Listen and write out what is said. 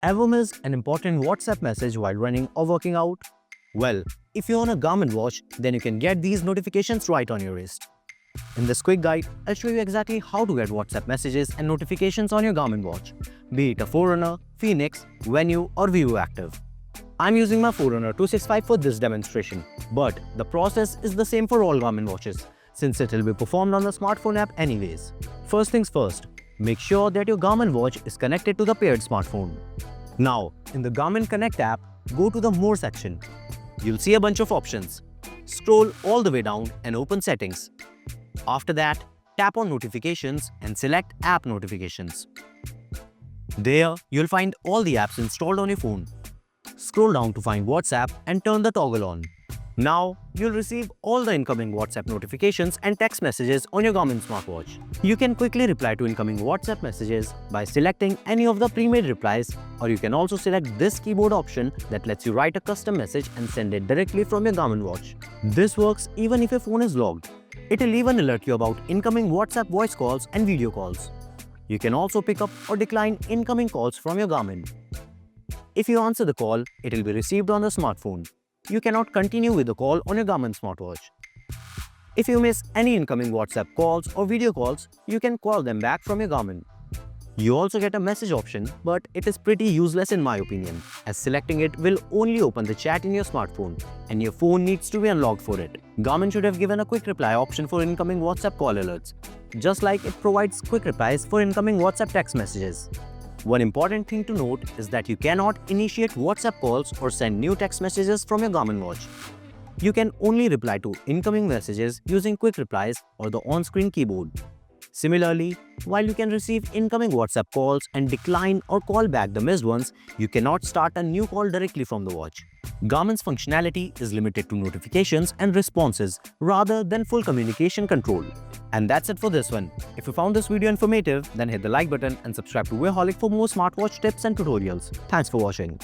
Ever miss an important WhatsApp message while running or working out? Well, if you own a Garmin watch, then you can get these notifications right on your wrist. In this quick guide, I'll show you exactly how to get WhatsApp messages and notifications on your Garmin watch, be it a Forerunner, Phoenix, Venue or Vivo Active. I'm using my Forerunner 265 for this demonstration, but the process is the same for all Garmin watches, since it will be performed on the smartphone app anyways. First things first, make sure that your Garmin watch is connected to the paired smartphone. Now, in the Garmin Connect app, go to the More section. You'll see a bunch of options. Scroll all the way down and open Settings. After that, tap on Notifications and select App Notifications. There, you'll find all the apps installed on your phone. Scroll down to find WhatsApp and turn the toggle on. Now, you'll receive all the incoming WhatsApp notifications and text messages on your Garmin smartwatch. You can quickly reply to incoming WhatsApp messages by selecting any of the pre-made replies, or you can also select this keyboard option that lets you write a custom message and send it directly from your Garmin watch. This works even if your phone is logged. It'll even alert you about incoming WhatsApp voice calls and video calls. You can also pick up or decline incoming calls from your Garmin. If you answer the call, it will be received on the smartphone. You cannot continue with the call on your Garmin smartwatch. If you miss any incoming WhatsApp calls or video calls, you can call them back from your Garmin. You also get a message option, but it is pretty useless in my opinion, as selecting it will only open the chat in your smartphone, and your phone needs to be unlocked for it. Garmin should have given a quick reply option for incoming WhatsApp call alerts, just like it provides quick replies for incoming WhatsApp text messages. One important thing to note is that you cannot initiate WhatsApp calls or send new text messages from your Garmin watch. You can only reply to incoming messages using quick replies or the on-screen keyboard. Similarly, while you can receive incoming WhatsApp calls and decline or call back the missed ones, you cannot start a new call directly from the watch. Garmin's functionality is limited to notifications and responses rather than full communication control. And that's it for this one. If you found this video informative, then hit the like button and subscribe to Wearholic for more smartwatch tips and tutorials. Thanks for watching.